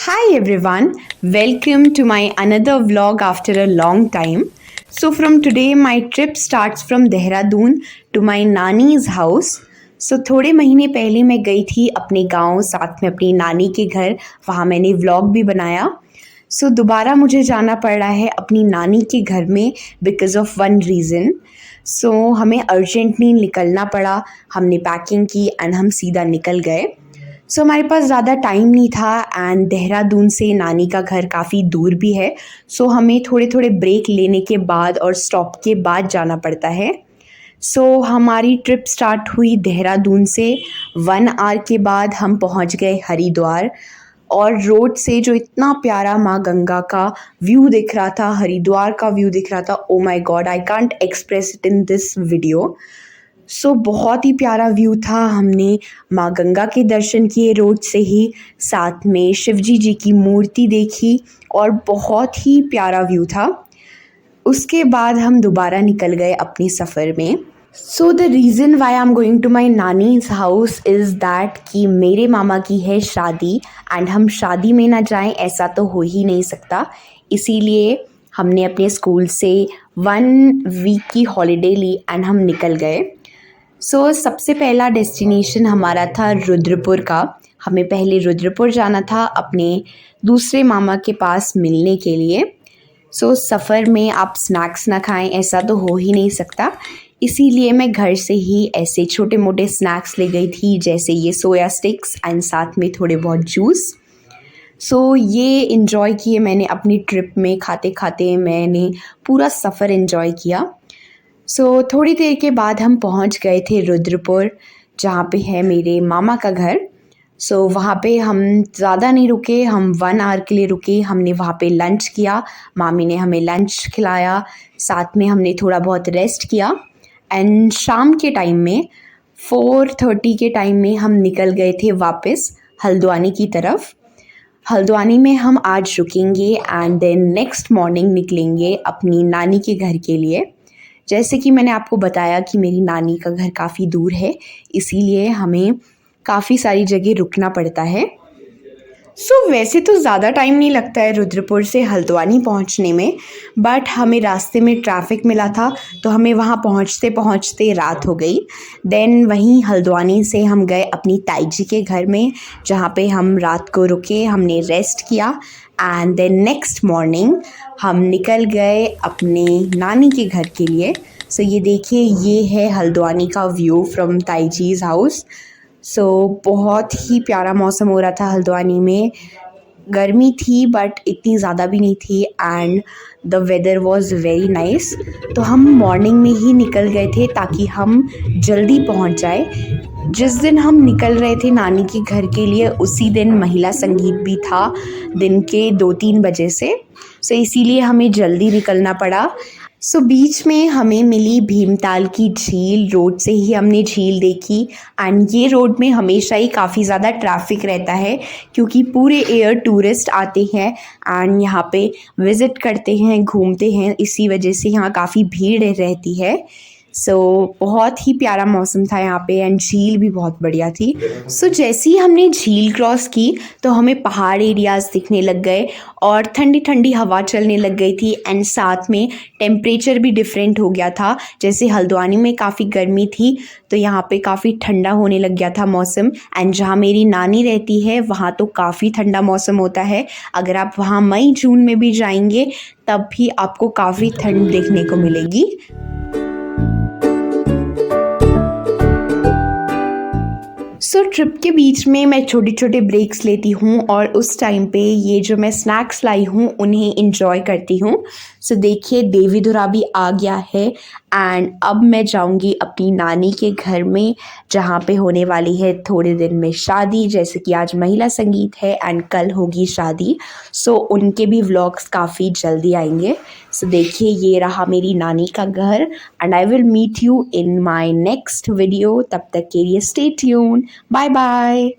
Hi everyone, welcome to my another vlog after a long time. So from today my trip starts from Dehradun to my नानी's house. So थोड़े महीने पहले मैं गई थी अपने गांव साथ में अपनी नानी के घर, वहाँ मैंने व्लॉग भी बनाया. सो दोबारा मुझे जाना पड़ रहा है अपनी नानी के घर में बिकॉज़ ऑफ वन रीज़न. सो हमें अर्जेंटली निकलना पड़ा. हमने पैकिंग की एंड हम सीधा निकल गए. सो हमारे पास ज़्यादा टाइम नहीं था एंड देहरादून से नानी का घर काफ़ी दूर भी है. सो हमें थोड़े थोड़े ब्रेक लेने के बाद और स्टॉप के बाद जाना पड़ता है. सो हमारी ट्रिप स्टार्ट हुई देहरादून से. 1 आवर के बाद हम पहुंच गए हरिद्वार. और रोड से जो इतना प्यारा माँ गंगा का व्यू दिख रहा था, हरिद्वार का व्यू दिख रहा था, oh my God, I can't express it in this video. So बहुत ही प्यारा व्यू था. हमने माँ गंगा के दर्शन किए रोड से ही, साथ में शिवजी जी की मूर्ति देखी और बहुत ही प्यारा व्यू था. उसके बाद हम दोबारा निकल गए अपने सफ़र में. So the reason why I am going to my नानीज हाउस इज़ दैट कि मेरे मामा की है शादी एंड हम शादी में ना जाएं ऐसा तो हो ही नहीं सकता. इसीलिए हमने अपने स्कूल से 1 वीक की हॉलीडे ली एंड हम निकल गए. सो सबसे पहला डेस्टिनेशन हमारा था रुद्रपुर का. हमें पहले रुद्रपुर जाना था अपने दूसरे मामा के पास मिलने के लिए. सो सफ़र में आप स्नैक्स ना खाएं ऐसा तो हो ही नहीं सकता. इसीलिए मैं घर से ही ऐसे छोटे मोटे स्नैक्स ले गई थी, जैसे ये सोया स्टिक्स एंड साथ में थोड़े बहुत जूस. सो ये इन्जॉय किए मैंने अपनी ट्रिप में. खाते खाते मैंने पूरा सफ़र इन्जॉय किया. सो थोड़ी देर के बाद हम पहुंच गए थे रुद्रपुर, जहाँ पे है मेरे मामा का घर. सो वहाँ पे हम ज़्यादा नहीं रुके, हम 1 आवर के लिए रुके. हमने वहाँ पे लंच किया, मामी ने हमें लंच खिलाया, साथ में हमने थोड़ा बहुत रेस्ट किया. एंड शाम के टाइम में 4:30 के टाइम में हम निकल गए थे वापस हल्द्वानी की तरफ. हल्द्वानी में हम आज रुकेंगे एंड देन नेक्स्ट मॉर्निंग निकलेंगे अपनी नानी के घर के लिए. जैसे कि मैंने आपको बताया कि मेरी नानी का घर काफ़ी दूर है, इसीलिए हमें काफ़ी सारी जगह रुकना पड़ता है. सो वैसे तो ज़्यादा टाइम नहीं लगता है रुद्रपुर से हल्द्वानी पहुंचने में, बट हमें रास्ते में ट्रैफिक मिला था तो हमें वहां पहुंचते पहुंचते रात हो गई. देन वहीं हल्द्वानी से हम गए अपनी ताई जी के घर में, जहां पे हम रात को रुके, हमने रेस्ट किया एंड देन नेक्स्ट मॉर्निंग हम निकल गए अपने नानी के घर के लिए. सो ये देखिए, ये है हल्द्वानी का व्यू फ्रॉम ताई जीज़ हाउस. सो बहुत ही प्यारा मौसम हो रहा था हल्द्वानी में. गर्मी थी बट इतनी ज़्यादा भी नहीं थी and the weather was very nice. तो हम मॉर्निंग में ही निकल गए थे ताकि हम जल्दी पहुंच जाए. जिस दिन हम निकल रहे थे नानी के घर के लिए, उसी दिन महिला संगीत भी था दिन के 2-3 बजे से. सो इसीलिए हमें जल्दी निकलना पड़ा. सो बीच में हमें मिली भीमताल की झील. रोड से ही हमने झील देखी एंड ये रोड में हमेशा ही काफ़ी ज़्यादा ट्रैफिक रहता है, क्योंकि पूरे एयर टूरिस्ट आते हैं एंड यहाँ पे विज़िट करते हैं, घूमते हैं. इसी वजह से यहाँ काफ़ी भीड़ रहती है. सो बहुत ही प्यारा मौसम था यहाँ पे एंड झील भी बहुत बढ़िया थी. सो जैसे ही हमने झील क्रॉस की तो हमें पहाड़ एरियाज़ दिखने लग गए और ठंडी ठंडी हवा चलने लग गई थी एंड साथ में टेम्परेचर भी डिफरेंट हो गया था. जैसे हल्द्वानी में काफ़ी गर्मी थी तो यहाँ पे काफ़ी ठंडा होने लग गया था मौसम. एंड जहाँ मेरी नानी रहती है वहाँ तो काफ़ी ठंडा मौसम होता है. अगर आप वहाँ मई जून में भी जाएंगे तब भी आपको काफ़ी ठंड देखने को मिलेगी. सो ट्रिप के बीच में मैं छोटे छोटे ब्रेक्स लेती हूँ और उस टाइम पे ये जो मैं स्नैक्स लाई हूँ उन्हें इंजॉय करती हूँ. सो देखिए, देवीधुरा भी आ गया है एंड अब मैं जाऊँगी अपनी नानी के घर में, जहाँ पे होने वाली है थोड़े दिन में शादी. जैसे कि आज महिला संगीत है एंड कल होगी शादी. सो उनके भी व्लॉग्स काफ़ी जल्दी आएंगे. सो देखिए, ये रहा मेरी नानी का घर and I will meet you in my next video. तब तक के लिए स्टे ट्यून. Bye bye.